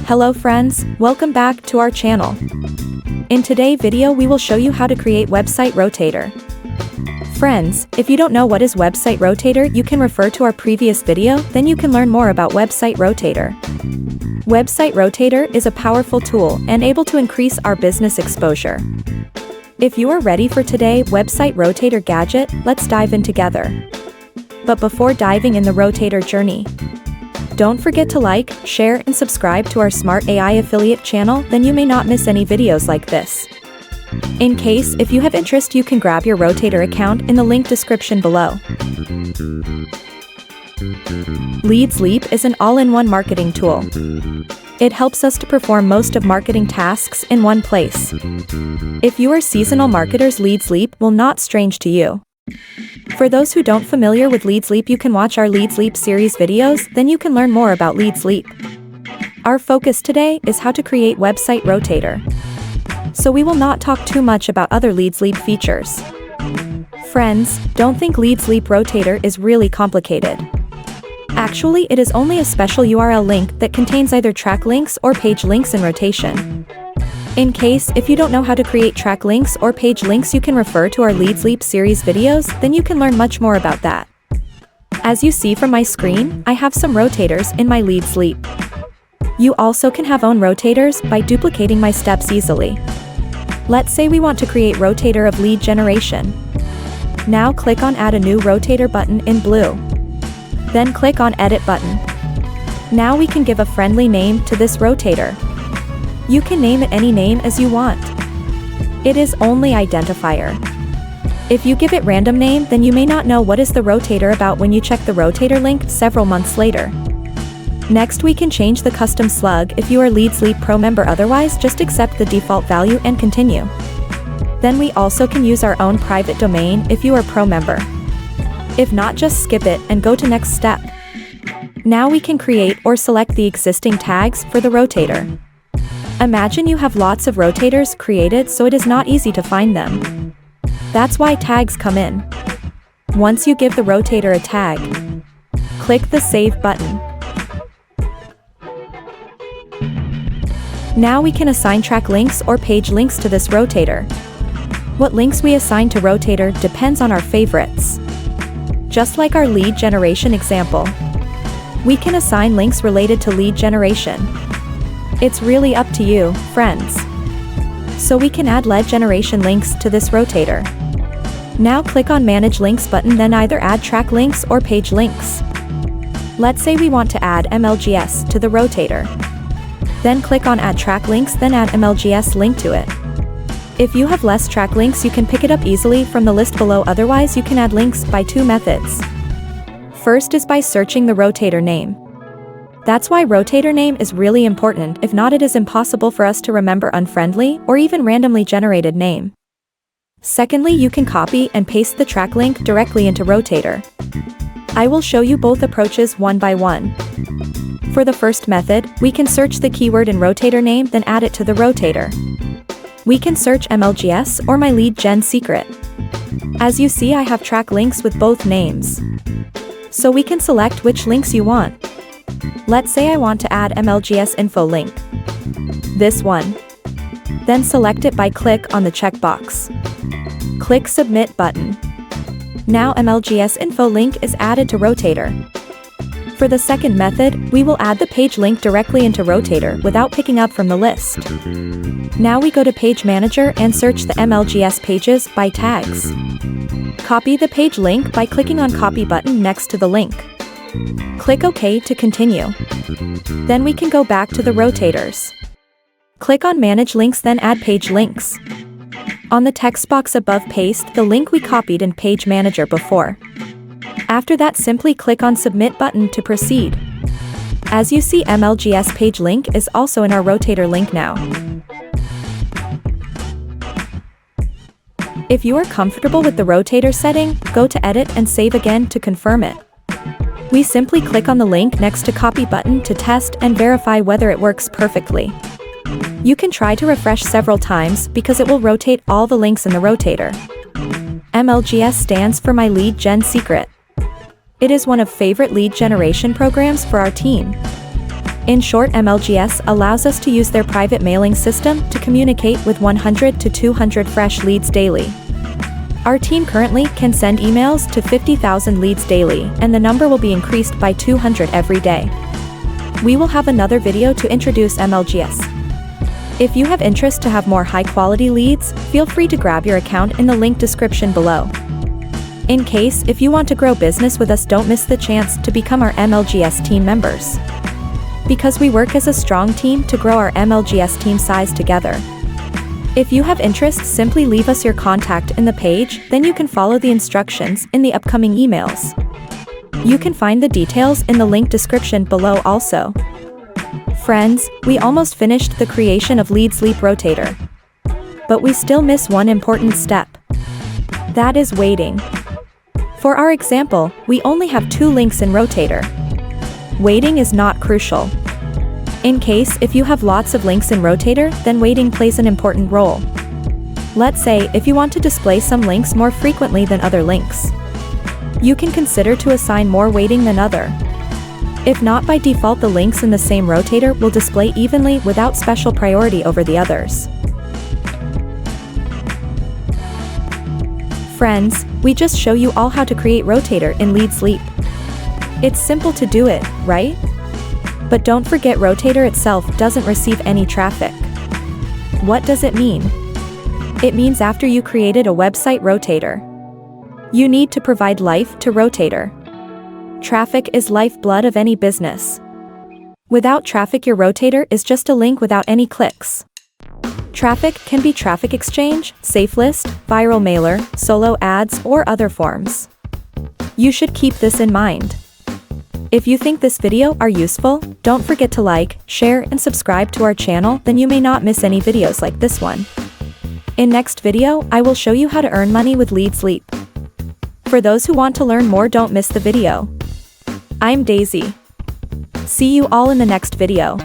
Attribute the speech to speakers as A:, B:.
A: Hello friends, welcome back to our channel. In today's video we will show you how to create website rotator. Friends, if you don't know what is website rotator, you can refer to our previous video, then you can learn more about website rotator. Website rotator is a powerful tool and able to increase our business exposure. If you are ready for today's website rotator gadget, let's dive in together. But before diving in the rotator journey, don't forget to like, share and subscribe to our Smart AI affiliate channel, then you may not miss any videos like this. In case if you have interest, you can grab your rotator account in the link description below. Leads Leap is an all-in-one marketing tool. It helps us to perform most of marketing tasks in one place. If you are seasonal marketers, Leads Leap will not strange to you. For those who don't familiar with Leads Leap, you can watch our Leads Leap series videos, then you can learn more about Leads Leap. Our focus today is how to create website rotator. So we will not talk too much about other Leads Leap features. Friends, don't think Leads Leap rotator is really complicated. Actually, it is only a special URL link that contains either track links or page links in rotation. In case if you don't know how to create track links or page links, you can refer to our Leads Leap series videos, then you can learn much more about that. As you see from my screen, I have some rotators in my Leads Leap. You also can have own rotators by duplicating my steps easily. Let's say we want to create rotator of lead generation. Now click on Add a new rotator button in blue. Then click on Edit button. Now we can give a friendly name to this rotator. You can name it any name as you want. It is only identifier. If you give it random name, then you may not know what is the rotator about when you check the rotator link several months later. Next we can change the custom slug if you are Leads Leap Pro member, otherwise just accept the default value and continue. Then we also can use our own private domain if you are Pro member. If not, just skip it and go to next step. Now we can create or select the existing tags for the rotator. Imagine you have lots of rotators created, so it is not easy to find them. That's why tags come in. Once you give the rotator a tag, click the Save button. Now we can assign track links or page links to this rotator. What links we assign to rotator depends on our favorites. Just like our lead generation example, we can assign links related to lead generation. It's really up to you, friends. So we can add lead generation links to this rotator. Now click on Manage Links button, then either add track links or page links. Let's say we want to add MLGS to the rotator. Then click on Add Track Links, then add MLGS link to it. If you have less track links, you can pick it up easily from the list below, otherwise you can add links by two methods. First is by searching the rotator name. That's why rotator name is really important, if not it is impossible for us to remember unfriendly or even randomly generated name. Secondly, you can copy and paste the track link directly into rotator. I will show you both approaches one by one. For the first method, we can search the keyword in rotator name, then add it to the rotator. We can search MLGS or my lead gen secret. As you see, I have track links with both names. So we can select which links you want. Let's say I want to add MLGS info link. This one. Then select it by click on the checkbox. Click Submit button. Now MLGS info link is added to rotator. For the second method, we will add the page link directly into rotator without picking up from the list. Now we go to Page Manager and search the MLGS pages by tags. Copy the page link by clicking on Copy button next to the link. Click OK to continue. Then we can go back to the rotators. Click on Manage Links, then add page links. On the text box above, paste the link we copied in Page Manager before. After that, simply click on Submit button to proceed. As you see, MLGS page link is also in our rotator link now. If you are comfortable with the rotator setting, go to Edit and Save again to confirm it. We simply click on the link next to Copy button to test and verify whether it works perfectly. You can try to refresh several times because it will rotate all the links in the rotator. MLGS stands for My Lead Gen Secret. It is one of favorite lead generation programs for our team. In short, MLGS allows us to use their private mailing system to communicate with 100 to 200 fresh leads daily. Our team currently can send emails to 50,000 leads daily, and the number will be increased by 200 every day. We will have another video to introduce MLGS. If you have interest to have more high-quality leads, feel free to grab your account in the link description below. In case if you want to grow business with us, don't miss the chance to become our MLGS team members. Because we work as a strong team to grow our MLGS team size together. If you have interest, simply leave us your contact in the page, then you can follow the instructions in the upcoming emails. You can find the details in the link description below also. Friends, we almost finished the creation of Leads Leap Rotator. But we still miss one important step. That is waiting. For our example, we only have 2 links in Rotator. Waiting is not crucial. In case if you have lots of links in Rotator, then waiting plays an important role. Let's say if you want to display some links more frequently than other links. You can consider to assign more waiting than other. If not, by default the links in the same Rotator will display evenly without special priority over the others. Friends, we just show you all how to create Rotator in Leads Leap. It's simple to do it, right? But don't forget, Rotator itself doesn't receive any traffic. What does it mean? It means after you created a website Rotator, you need to provide life to Rotator. Traffic is lifeblood of any business. Without traffic, your Rotator is just a link without any clicks. Traffic can be traffic exchange, safe list, viral mailer, solo ads, or other forms. You should keep this in mind. If you think this video are useful, don't forget to like, share, and subscribe to our channel, then you may not miss any videos like this one. In next video, I will show you how to earn money with Leads Leap. For those who want to learn more, don't miss the video. I'm Daisy. See you all in the next video.